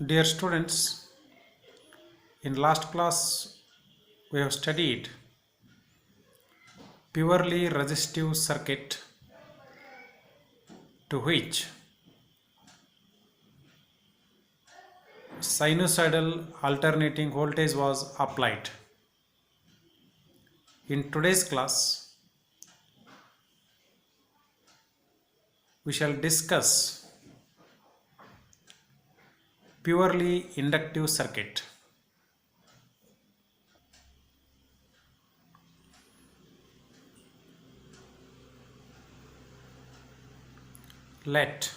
Dear students, in last class we have studied purely resistive circuit to which sinusoidal alternating voltage was applied. In today's class, we shall discuss purely inductive circuit. Let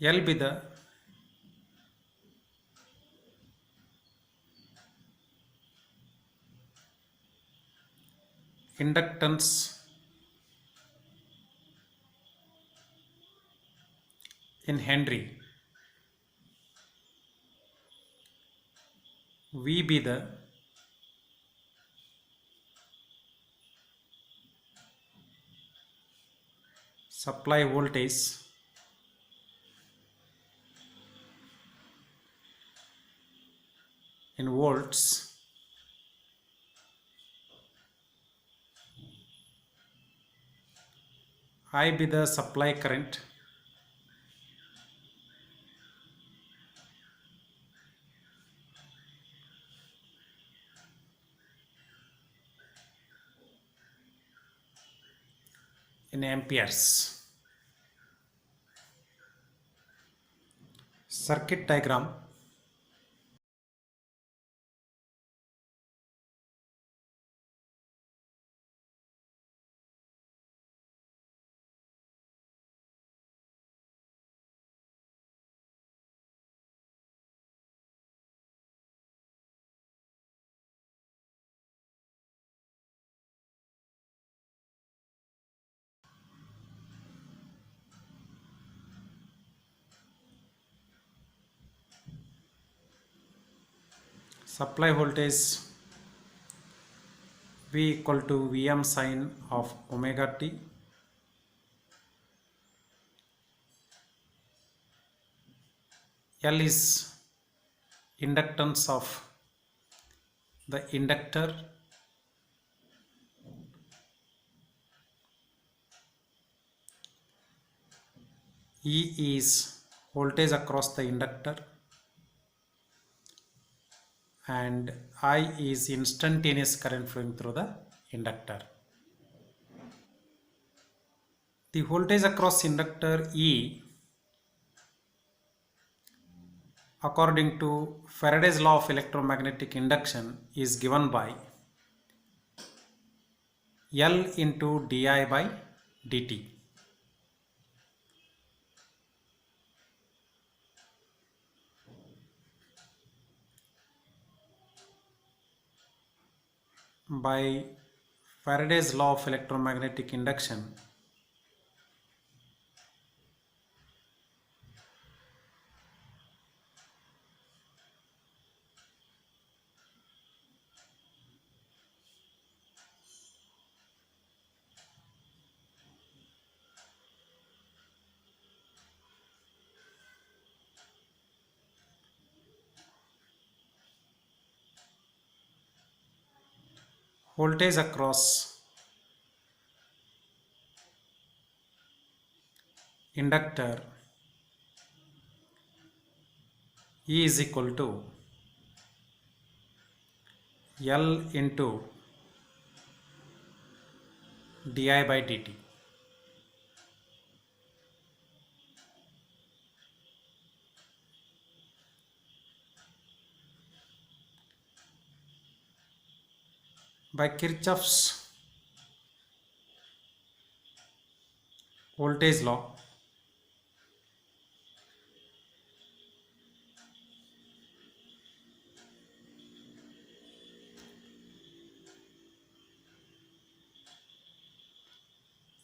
L be the inductance in Henry, V be the supply voltage in volts, I be the supply current in amperes. Circuit diagram. Supply voltage V equal to Vm sine of omega t. L is inductance of the inductor. E is voltage across the inductor, and I is instantaneous current flowing through the inductor. The voltage across inductor E, according to Faraday's law of electromagnetic induction, is given by L into di by dt. By Faraday's law of electromagnetic induction, voltage across inductor E is equal to L into di by dt. By Kirchhoff's voltage law,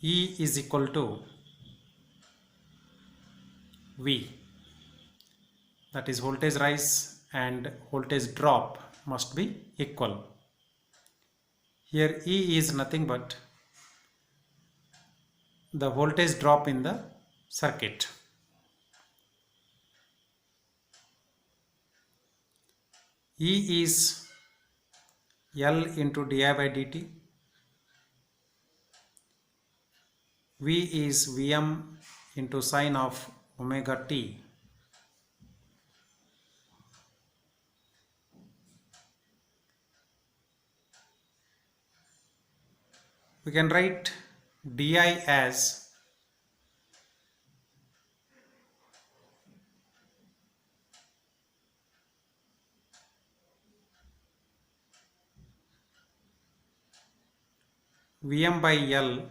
E is equal to V, that is voltage rise and voltage drop must be equal. Here E is nothing but the voltage drop in the circuit. E is L into di by dt. V is Vm into sine of omega t. We can write di as Vm by L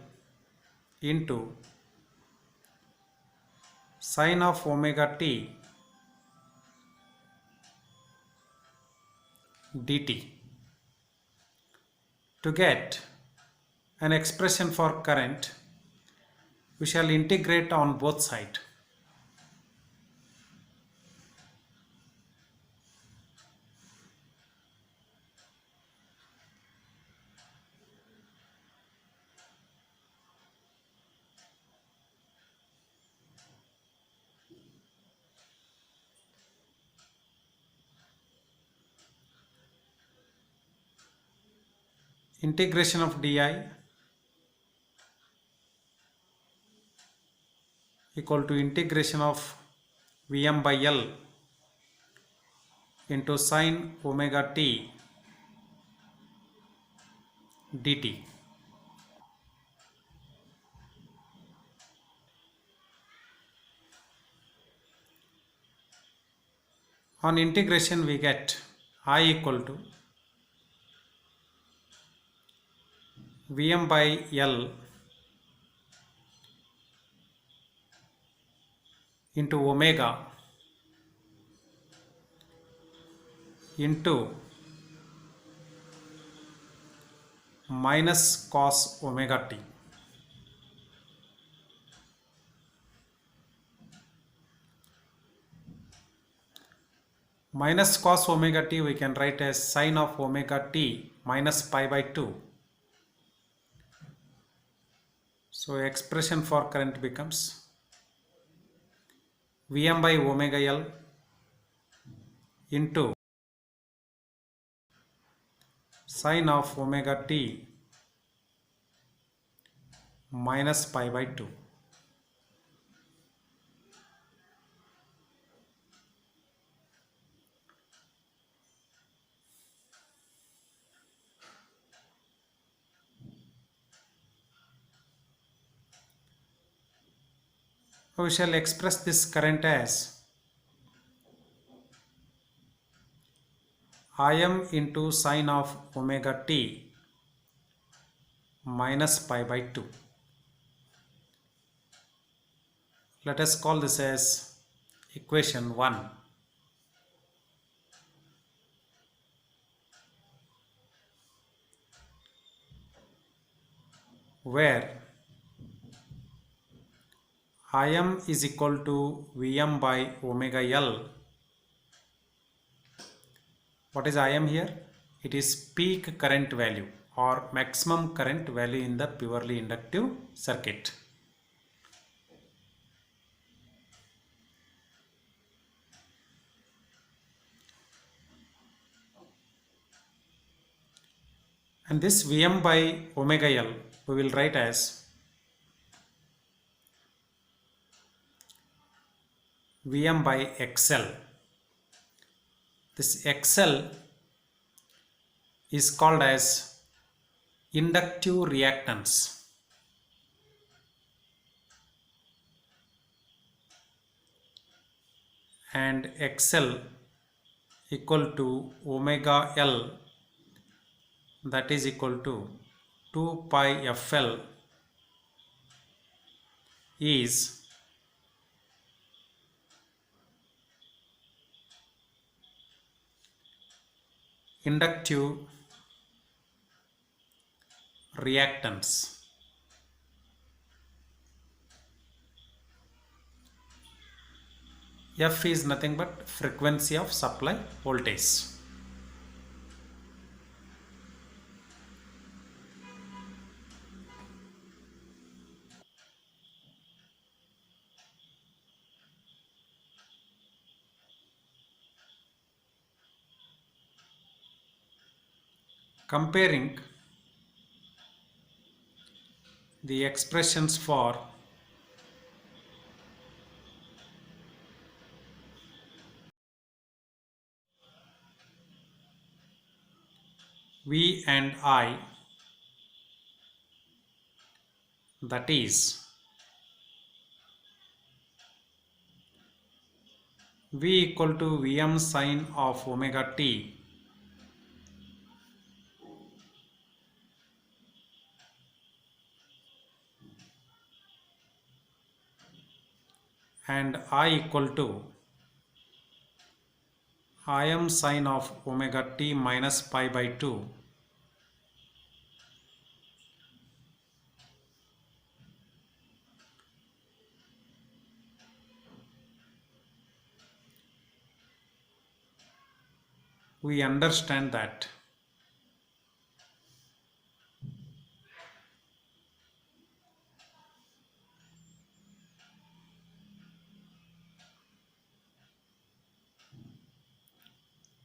into sine of omega t dt. To get an expression for current, we shall integrate on both sides. Integration of di equal to integration of Vm by L into sine omega t dt. On integration we get I equal to Vm by L into omega into minus cos omega t. Minus cos omega t we can write as sine of omega t minus pi by 2. So expression for current becomes Vm by omega L into sine of omega t minus pi by 2. We shall express this current as Im into sine of omega t minus pi by 2. Let us call this as equation 1. Where Im is equal to Vm by omega L. What is Im here? It is peak current value or maximum current value in the purely inductive circuit. And this Vm by omega L we will write as Vm by XL. This XL is called as inductive reactance. And XL equal to omega L, that is equal to 2 pi FL is inductive reactance. F is nothing but frequency of supply voltage. comparing the expressions for V and I, that is V equal to Vm sine of omega t and I equal to Im sine of omega t minus pi by 2, we understand that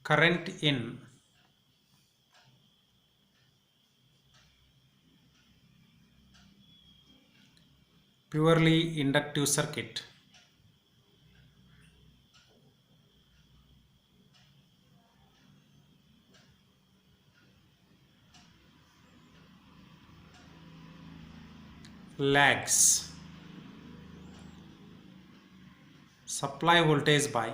current in purely inductive circuit lags supply voltage by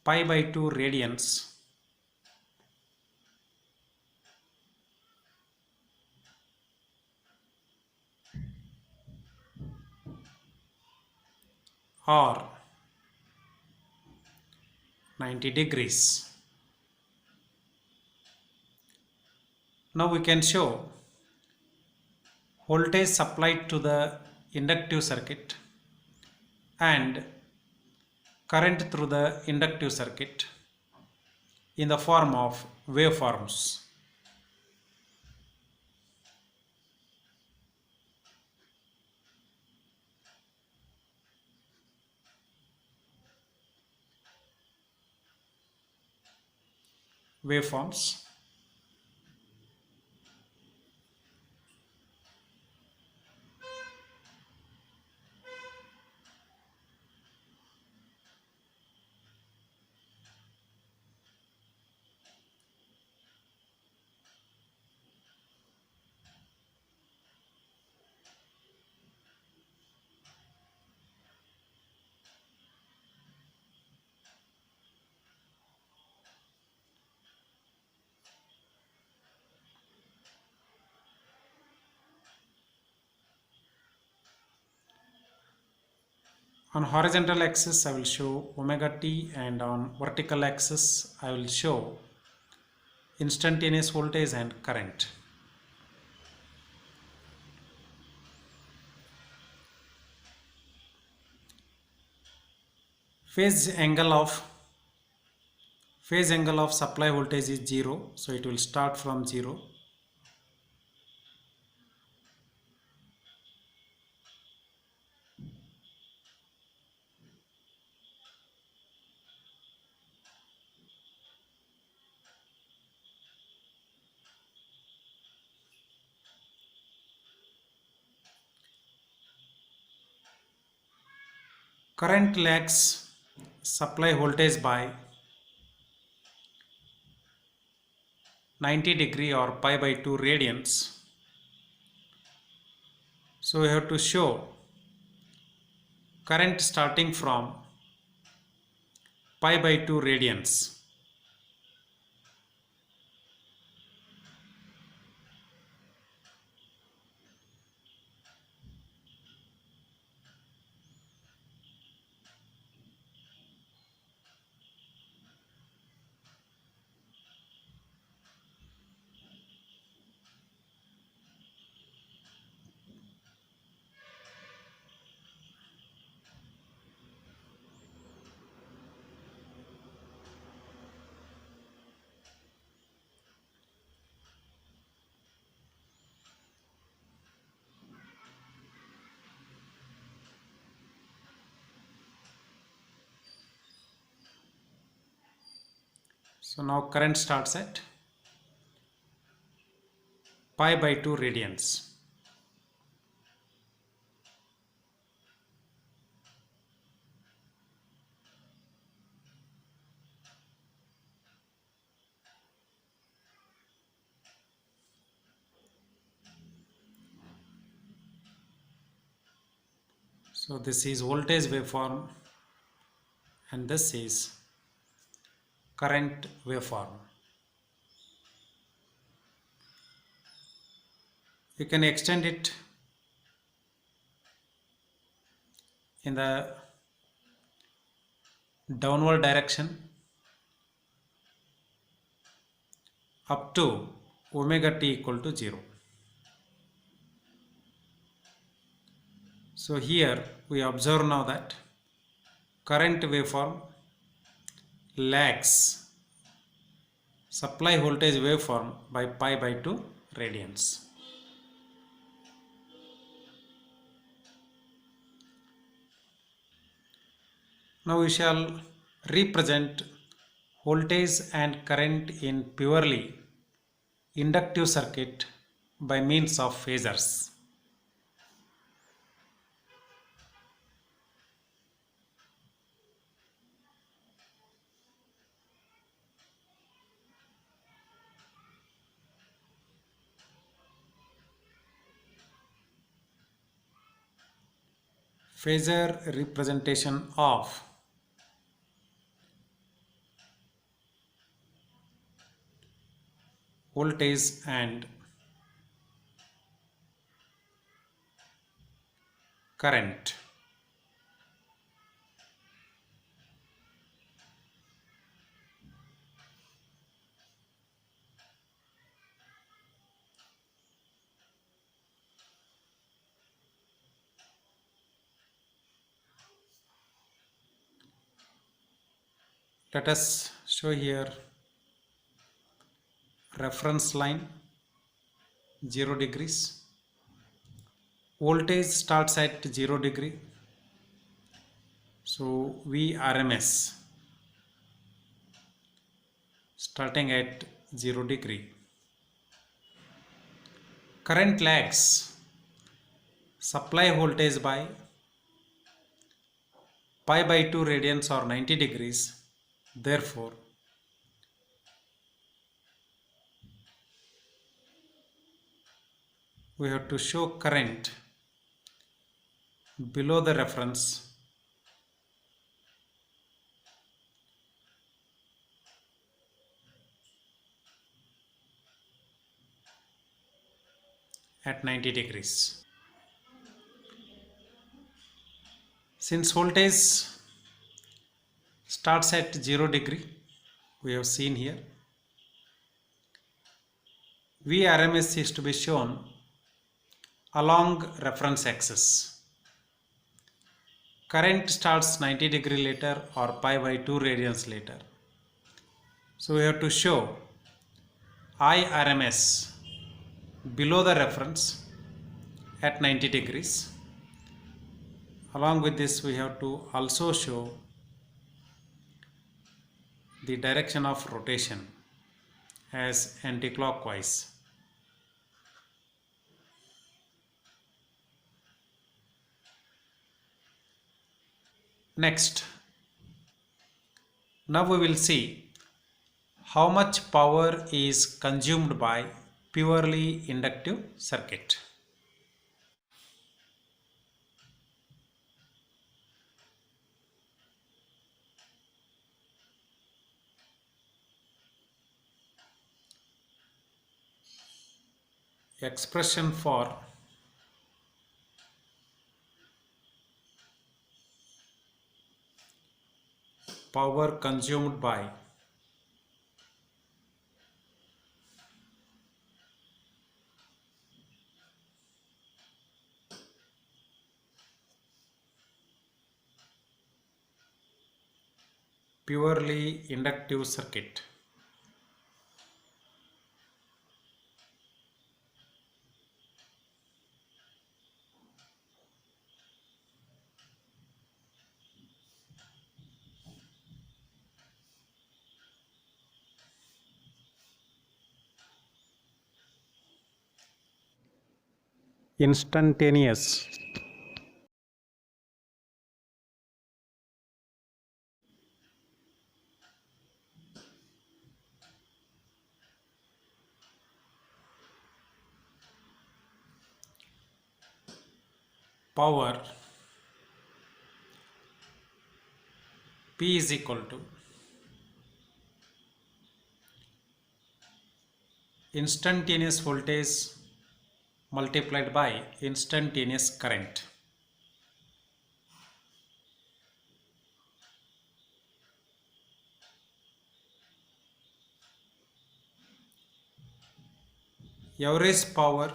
pi by 2 radians or 90 degrees. Now we can show voltage supplied to the inductive circuit and current through the inductive circuit in the form of waveforms. Waveforms. On horizontal axis I will show omega t, and on vertical axis I will show instantaneous voltage and current. Phase angle of supply voltage is 0, so it will start from 0. Current lags supply voltage by 90 degree or pi by 2 radians. So we have to show current starting from pi by 2 radians. So now current starts at pi by 2 radians. So this is voltage waveform and this is current waveform. You can extend it in the downward direction up to omega t equal to 0. So here we observe now that current waveform lags supply voltage waveform by pi by 2 radians. Now we shall represent voltage and current in purely inductive circuit by means of phasors. Phasor representation of voltage and current. Let us show here reference line 0 degrees. Voltage starts at 0 degree. So Vrms starting at 0 degree. Current lags supply voltage by pi by 2 radians or 90 degrees. Therefore, we have to show current below the reference at 90 degrees. Since voltage starts at 0 degree, we have seen here, Vrms is to be shown along reference axis. Current starts 90 degree later or pi by 2 radians later. So we have to show Irms below the reference at 90 degrees. Along with this, we have to also show the direction of rotation as anti-clockwise. Next, now we will see how much power is consumed by purely inductive circuit. Expression for power consumed by purely inductive circuit. instantaneous. Power P is equal to instantaneous voltage multiplied by instantaneous current. Average power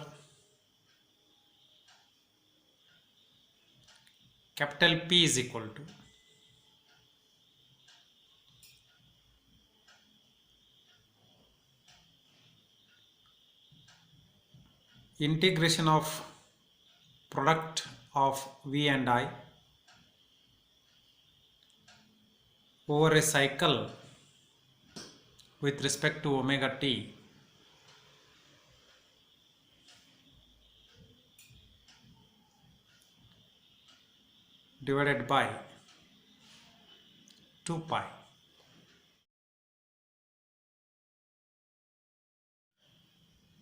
capital P is equal to integration of product of V and I over a cycle with respect to omega t divided by 2 pi.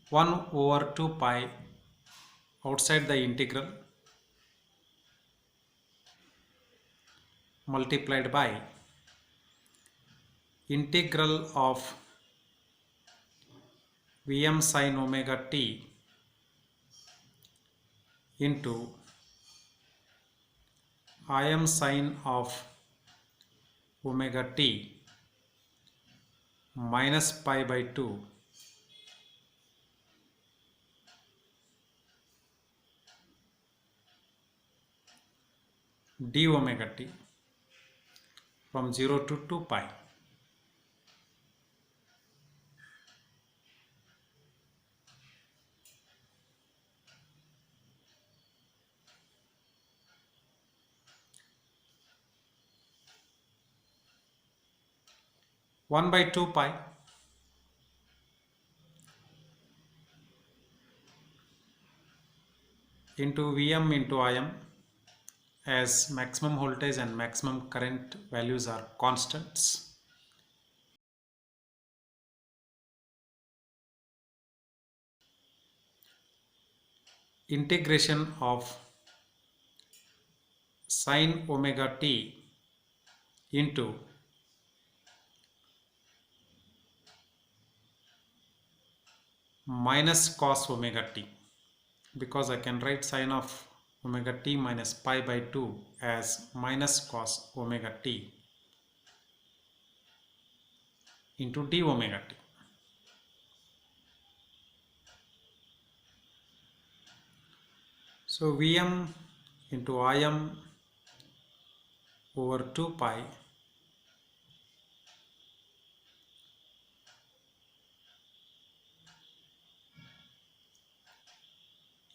1 over 2 pi outside the integral multiplied by integral of Vm sin omega t into Im sin of omega t minus pi by 2 d omega t from 0 to 2 pi. One by 2 pi into Vm into Im, as maximum voltage and maximum current values are constants. Integration of sin omega t into minus cos omega t, because I can write sin of omega t minus pi by 2 as minus cos omega t into d omega t. So Vm into Im over 2 pi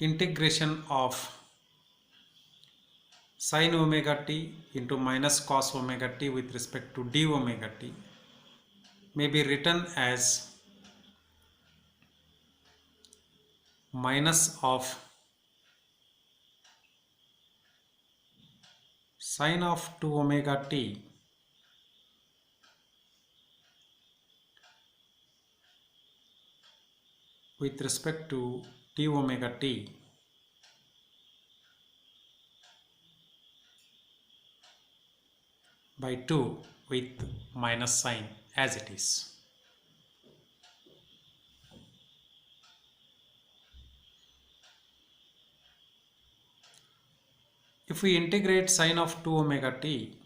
integration of sin omega t into minus cos omega t with respect to d omega t may be written as minus of sin of 2 omega t with respect to d omega t by 2 with minus sign as it is. If we integrate sin of 2 omega t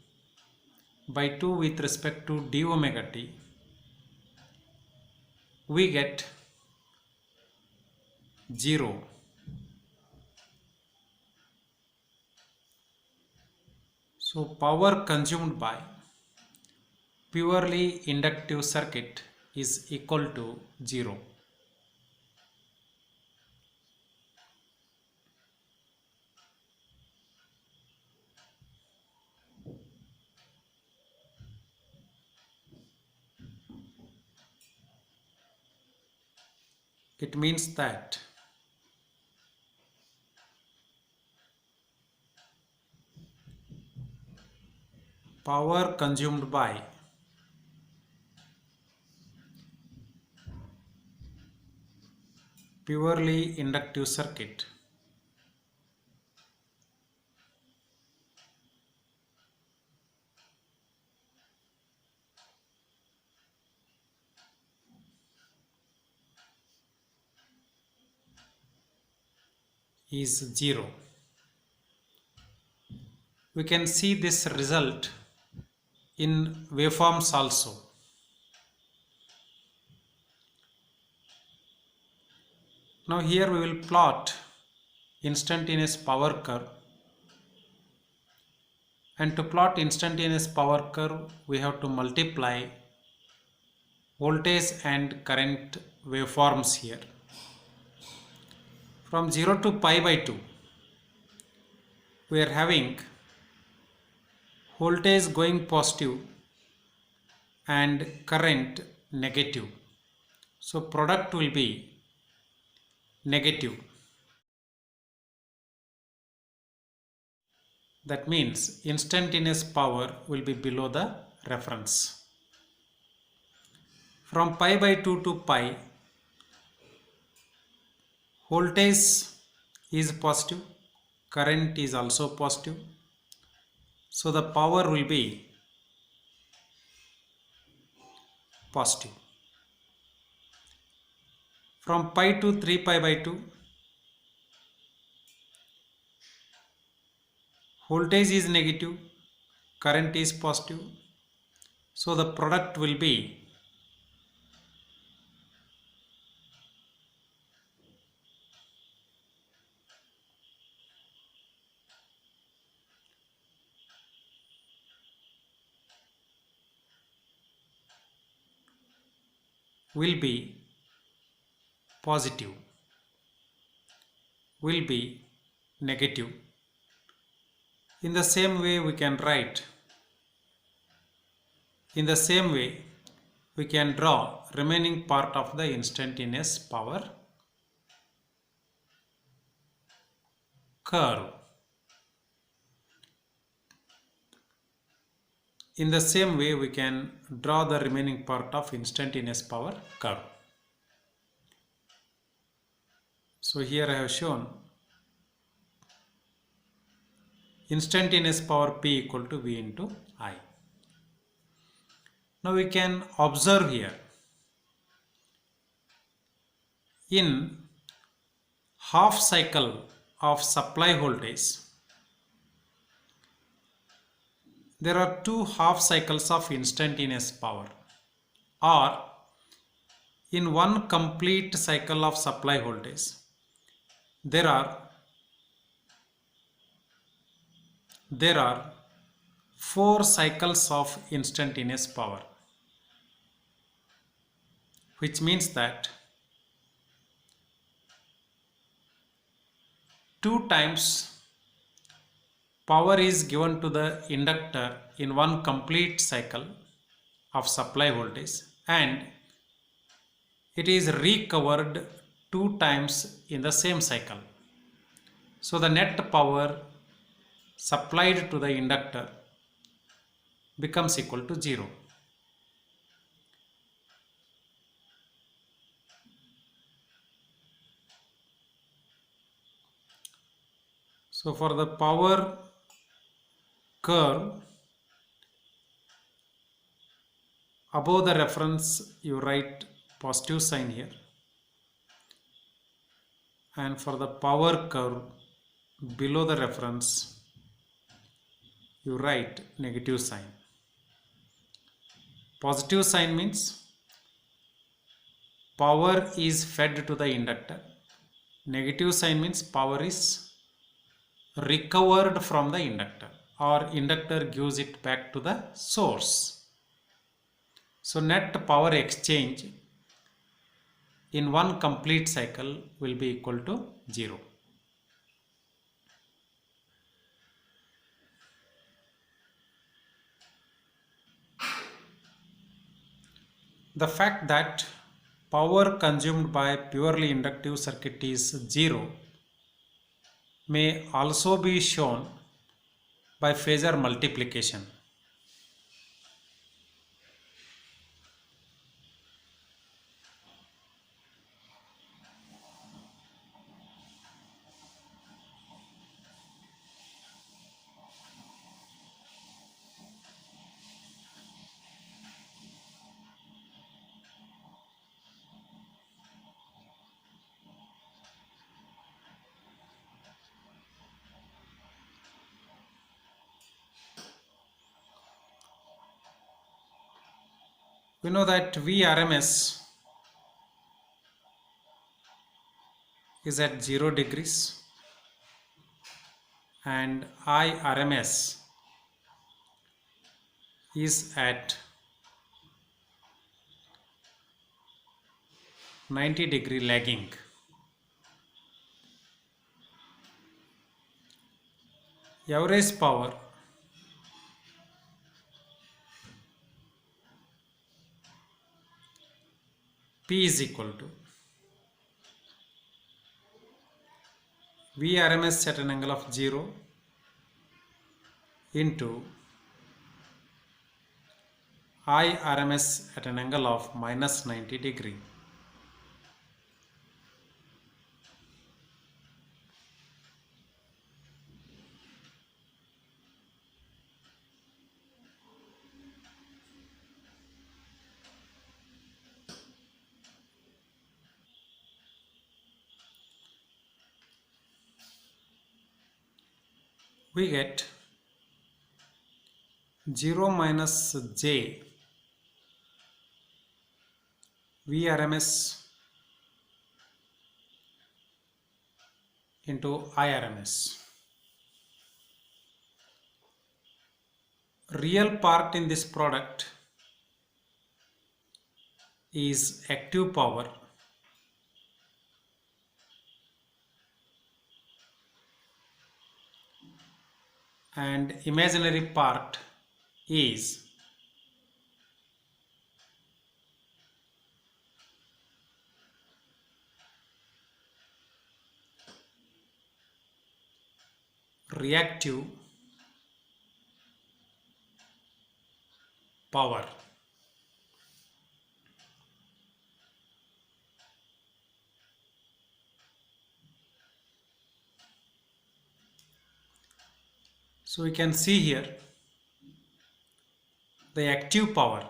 by 2 with respect to d omega t, we get 0. So power consumed by purely inductive circuit is equal to 0. It means that power consumed by purely inductive circuit is 0. We can see this result in waveforms also. Now here we will plot instantaneous power curve, and to plot instantaneous power curve we have to multiply voltage and current waveforms here. From 0 to pi by 2 we are having voltage going positive and current negative, so product will be negative. That means instantaneous power will be below the reference. From pi by 2 to pi, voltage is positive, current is also positive, so the power will be positive. From pi to 3 pi by 2, voltage is negative, current is positive, so the product will be positive, will be negative. In the same way we can write, in the same way we can draw remaining part of the instantaneous power curve. In the same way we can draw the remaining part of instantaneous power curve. So here I have shown instantaneous power P equal to V into I. Now we can observe here, in half cycle of supply voltage there are two half cycles of instantaneous power, or in one complete cycle of supply voltage there are 4 cycles of instantaneous power, which means that 2 times power is given to the inductor in one complete cycle of supply voltage, and it is recovered 2 times in the same cycle. So the net power supplied to the inductor becomes equal to 0. So for the power curve, above the reference you write positive sign here, and for the power curve below the reference you write negative sign. Positive sign means power is fed to the inductor. Negative sign means power is recovered from the inductor, or inductor gives it back to the source. So net power exchange in one complete cycle will be equal to 0. The fact that power consumed by purely inductive circuit is 0 may also be shown by phasor multiplication. We know that Vrms is at 0 degrees and Irms is at 90-degree lagging. Average power P is equal to Vrms at an angle of 0 into Irms at an angle of minus 90 degree. We get 0 minus j Vrms into Irms. Real part in this product is active power and imaginary part is reactive power. So we can see here the active power,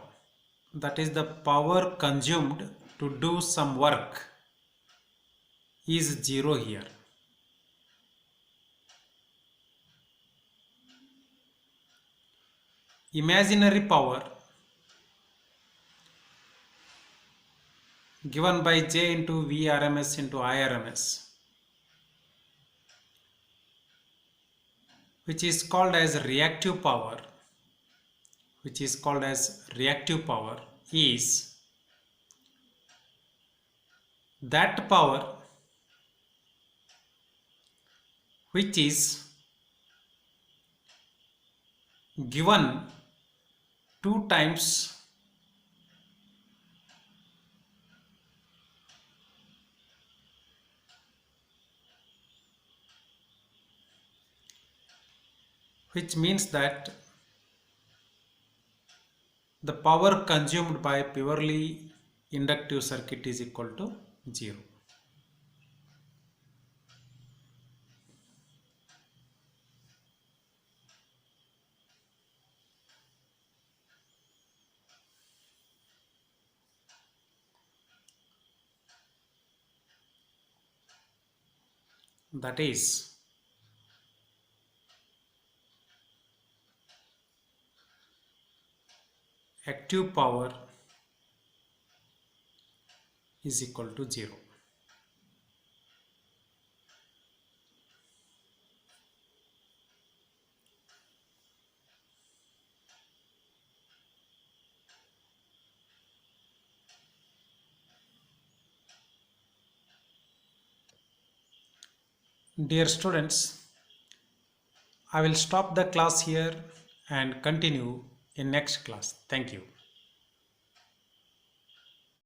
that is the power consumed to do some work, is 0 here. Imaginary power given by J into Vrms into Irms, which is called as reactive power, is that power which is given 2 times which means that the power consumed by purely inductive circuit is equal to 0. That is active power is equal to 0. Dear students, I will stop the class here and continue in next class. Thank you.